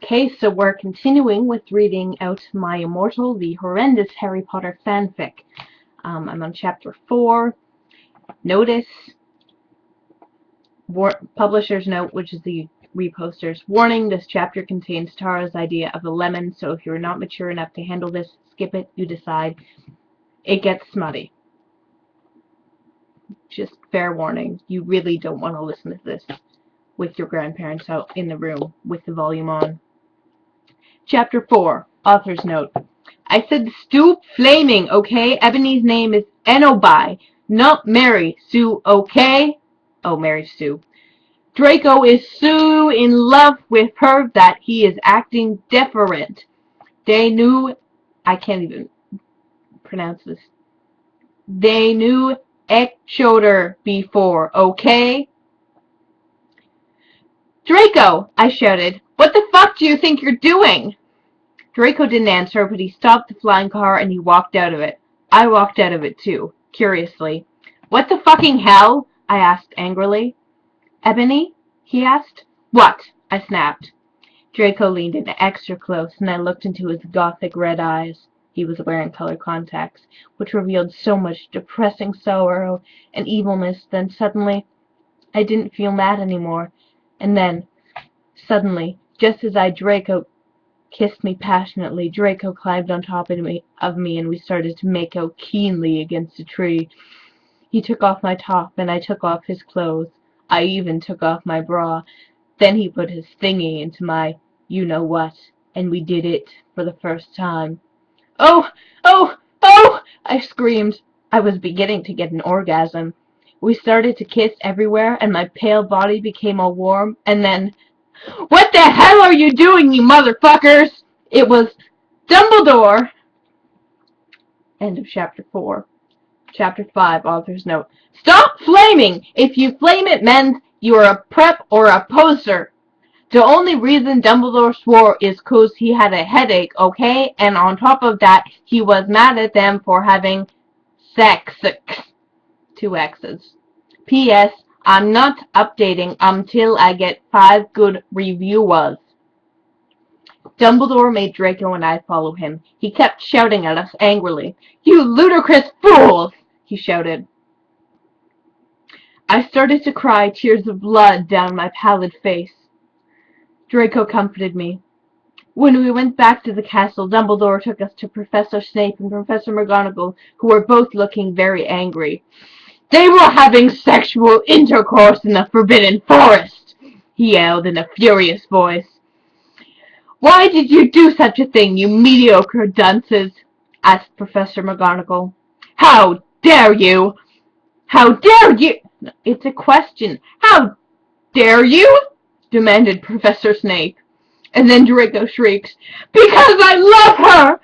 Okay, so we're continuing with reading out my Immortal, the horrendous Harry Potter fanfic. I'm on chapter 4. Notice, publisher's note, which is the reposter's warning. This chapter contains Tara's idea of a lemon, so if you're not mature enough to handle this, skip it, you decide. It gets smutty. Just fair warning, you really don't want to listen to this with your grandparents out in the room with the volume on. Chapter 4, author's note. I said stoop flaming, okay? Ebony's name is Enobi, not Mary Sue, okay? Oh, Mary Sue. Draco is so in love with her that he is acting deferent. They knew, I can't even pronounce this. They knew Exoder before, okay? Draco, I shouted. What the fuck do you think you're doing? Draco didn't answer, but he stopped the flying car and he walked out of it. I walked out of it too, curiously. What the fucking hell? I asked angrily. Ebony? He asked. What? I snapped. Draco leaned in extra close and I looked into his gothic red eyes. He was wearing colored contacts, which revealed so much depressing sorrow and evilness. Then suddenly, I didn't feel mad anymore. And then, suddenly, just as Draco kissed me passionately, Draco climbed on top of me and we started to make out keenly against a tree. He took off my top and I took off his clothes. I even took off my bra. Then he put his thingy into my you-know-what, and we did it for the first time. Oh! Oh! Oh! I screamed. I was beginning to get an orgasm. We started to kiss everywhere, and my pale body became all warm, and then... What the hell are you doing, you motherfuckers? It was Dumbledore. End of chapter 4. Chapter 5, author's note. Stop flaming! If you flame it means you're a prep or a poser. The only reason Dumbledore swore is 'cause he had a headache, okay? And on top of that, he was mad at them for having sex. 2 X's. P.S. I'm not updating until I get 5 good reviewers. Dumbledore made Draco and I follow him. He kept shouting at us angrily. You ludicrous fools! He shouted. I started to cry, tears of blood down my pallid face. Draco comforted me. When we went back to the castle, Dumbledore took us to Professor Snape and Professor McGonagall, who were both looking very angry. They were having sexual intercourse in the Forbidden Forest, he yelled in a furious voice. Why did you do such a thing, you mediocre dunces? Asked Professor McGonagall. How dare you? How dare you? It's a question. How dare you? Demanded Professor Snape. And then Draco shrieked, Because I love her!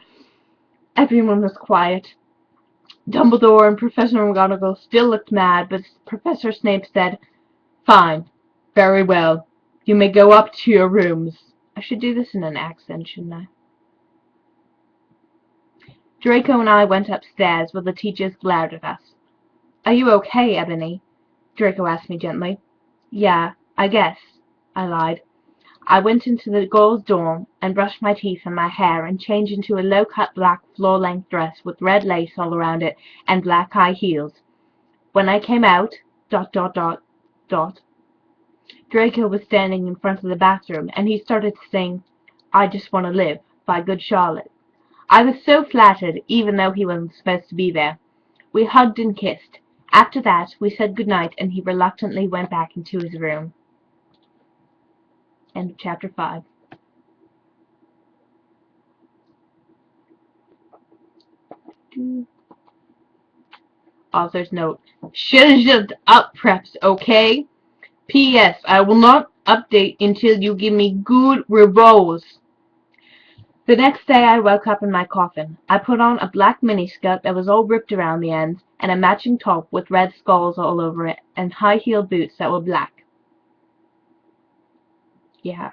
Everyone was quiet. Dumbledore and Professor McGonagall still looked mad, but Professor Snape said, Fine. Very well. You may go up to your rooms. I should do this in an accent, shouldn't I? Draco and I went upstairs, where the teachers glared at us. Are you okay, Ebony? Draco asked me gently. Yeah, I guess, I lied. I went into the girls' dorm and brushed my teeth and my hair and changed into a low-cut black floor-length dress with red lace all around it and black high heels. When I came out, ... Draco was standing in front of the bathroom, and he started to sing I Just Want to Live by Good Charlotte. I was so flattered, even though he wasn't supposed to be there. We hugged and kissed. After that, we said goodnight, and he reluctantly went back into his room. End of chapter 5. Author's note. Shut up, preps, okay? P.S. I will not update until you give me good reviews. The next day I woke up in my coffin. I put on a black miniskirt that was all ripped around the ends, and a matching top with red skulls all over it, and high-heeled boots that were black. Yeah.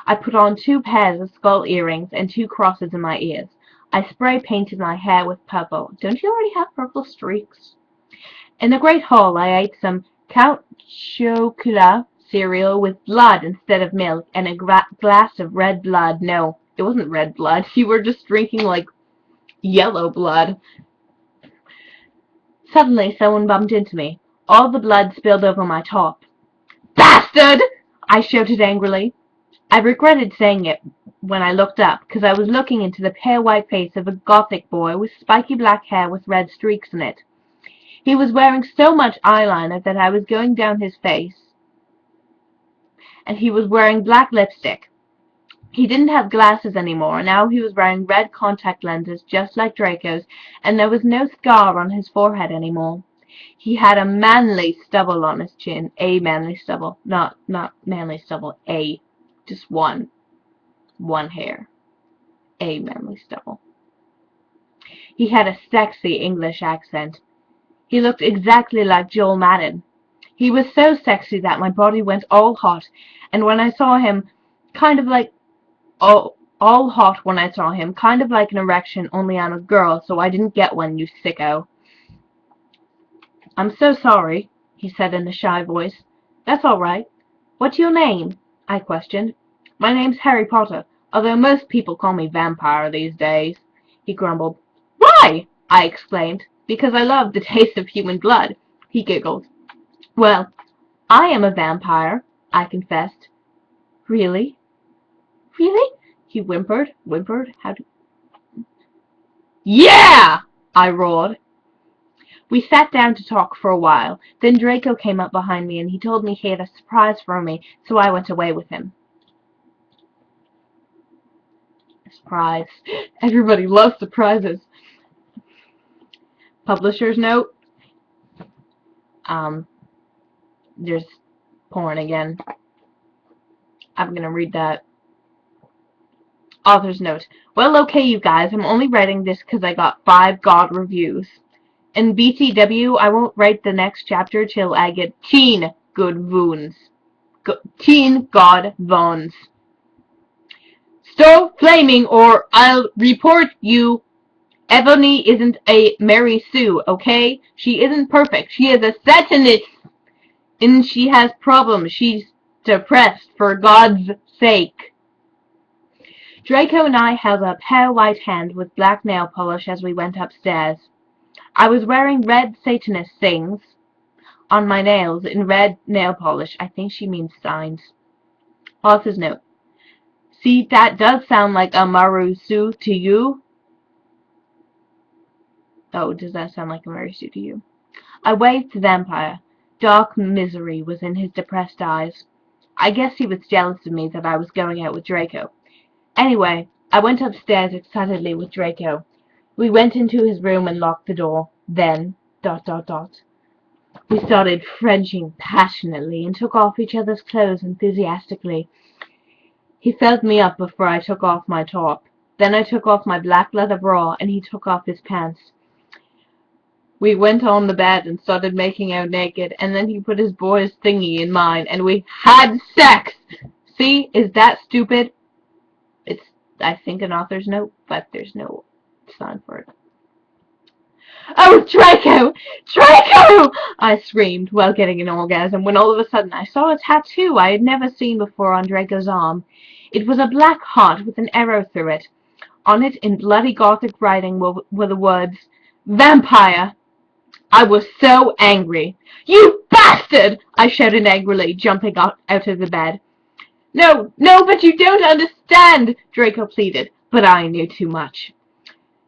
I put on 2 pairs of skull earrings and 2 crosses in my ears. I spray-painted my hair with purple. Don't you already have purple streaks? In the great hall I ate some Count Chocula cereal with blood instead of milk and a glass of red blood. No, it wasn't red blood. You were just drinking, like, yellow blood. Suddenly, someone bumped into me. All the blood spilled over my top. Bastard! I shouted angrily. I regretted saying it when I looked up, because I was looking into the pale white face of a gothic boy with spiky black hair with red streaks in it. He was wearing so much eyeliner that I was going down his face, and he was wearing black lipstick. He didn't have glasses anymore. Now he was wearing red contact lenses just like Draco's, and there was no scar on his forehead anymore. He had a manly stubble on his chin. A manly stubble. Not manly stubble. A. Just one. One hair. A manly stubble. He had a sexy English accent. He looked exactly like Joel Madden. He was so sexy that my body went all hot, and when I saw him, kind of like all hot when I saw him, kind of like an erection, only I'm a girl, so I didn't get one, you sicko. I'm so sorry, he said in a shy voice. That's all right. What's your name? I questioned. My name's Harry Potter, although most people call me Vampire these days, he grumbled. Why? I exclaimed. Because I love the taste of human blood, he giggled. Well, I am a vampire, I confessed. Really? Really? He whimpered. How do... Yeah! I roared. We sat down to talk for a while. Then Draco came up behind me and he told me he had a surprise for me, so I went away with him. A surprise. Everybody loves surprises. Publisher's note. There's porn again. I'm gonna read that. Author's note. Well, okay, you guys, I'm only writing this because I got 5 God reviews. In BTW, I won't write the next chapter till I get 10 good wounds. 10 God wounds. Stop flaming or I'll report you. Ebony isn't a Mary Sue, okay? She isn't perfect. She is a Satanist. And she has problems. She's depressed, for God's sake. Draco and I held a pale white hand with black nail polish as we went upstairs. I was wearing red Satanist things on my nails in red nail polish. I think she means signs. Author's note. See, that does sound like a Marusu to you. Oh, does that sound like a Marusu to you? I waved to Vampire. Dark misery was in his depressed eyes. I guess he was jealous of me that I was going out with Draco. Anyway, I went upstairs excitedly with Draco. We went into his room and locked the door. Then, ... We started Frenching passionately and took off each other's clothes enthusiastically. He felt me up before I took off my top. Then I took off my black leather bra and he took off his pants. We went on the bed and started making out naked, and then he put his boy's thingy in mine, and we had sex! See? Is that stupid? It's, I think, an author's note, but there's no sign for it. Oh, Draco! Draco! I screamed while getting an orgasm, when all of a sudden I saw a tattoo I had never seen before on Draco's arm. It was a black heart with an arrow through it. On it, in bloody Gothic writing, were the words, Vampire! I was so angry. You bastard! I shouted angrily, jumping out of the bed. No, but you don't understand, Draco pleaded, but I knew too much.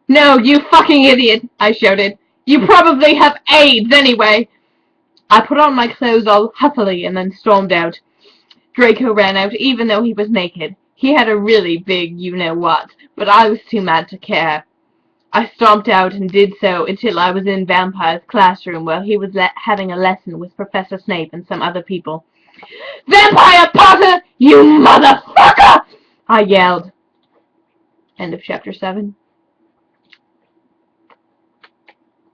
No, you fucking idiot, I shouted. You probably have AIDS anyway. I put on my clothes all huffily and then stormed out. Draco ran out even though he was naked. He had a really big you-know-what, but I was too mad to care. I stomped out and did so until I was in Vampire's classroom where he was having a lesson with Professor Snape and some other people. Vampire Potter, you motherfucker! I yelled. End of chapter 7.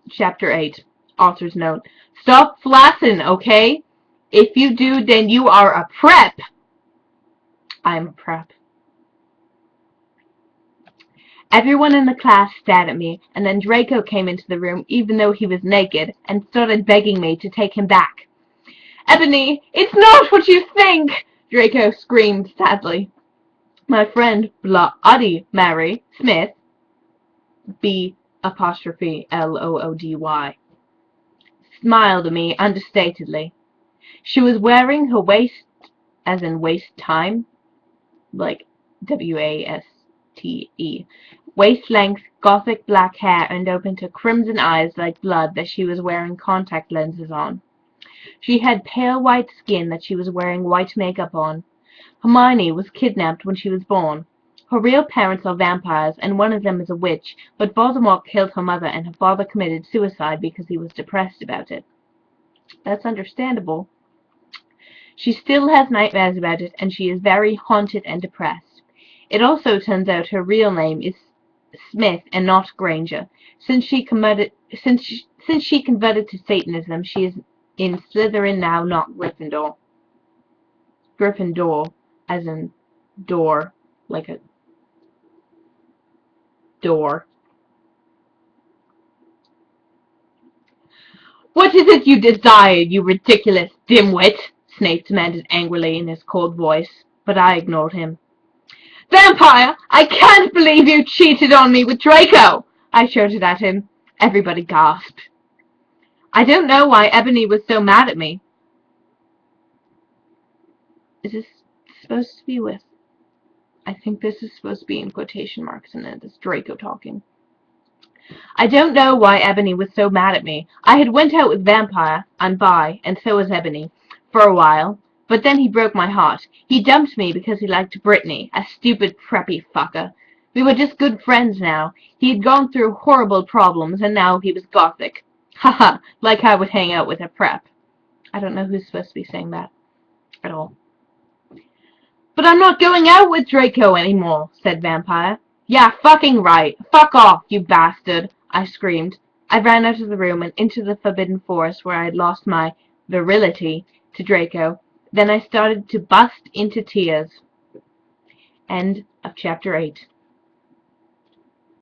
Chapter 8. Author's note. Stop flassing, okay? If you do, then you are a prep. I'm a prep. Everyone in the class stared at me, and then Draco came into the room, even though he was naked, and started begging me to take him back. Ebony, it's not what you think! Draco screamed sadly. My friend Bloody Mary Smith, B''Loody, smiled at me understatedly. She was wearing her waist, as in waist time, like WASTE, waist-length gothic black hair and open to crimson eyes like blood that she was wearing contact lenses on. She had pale white skin that she was wearing white makeup on. Hermione was kidnapped when she was born. Her real parents are vampires, and one of them is a witch, but Voldemort killed her mother and her father committed suicide because he was depressed about it. That's understandable. She still has nightmares about it, and she is very haunted and depressed. It also turns out her real name is Smith and not Granger. Since she converted to Satanism, she is in Slytherin now, not Gryffindor. Gryffindor, as in door, like a door. What is it you desire, you ridiculous dimwit? Snape demanded angrily in his cold voice, but I ignored him. Vampire! I can't believe you cheated on me with Draco! I shouted at him. Everybody gasped. I don't know why Ebony was so mad at me. Is this supposed to be with... I think this is supposed to be in quotation marks, and it is Draco talking. I don't know why Ebony was so mad at me. I had went out with Vampire, I'm bi, and so was Ebony, for a while, but then he broke my heart. He dumped me because he liked Brittany, a stupid preppy fucker. We were just good friends now. He had gone through horrible problems, and now he was gothic. Haha, like I would hang out with a prep. I don't know who's supposed to be saying that at all. But I'm not going out with Draco anymore, said Vampire. Yeah, fucking right. Fuck off, you bastard, I screamed. I ran out of the room and into the forbidden forest where I had lost my virility to Draco. Then I started to bust into tears. End of chapter 8.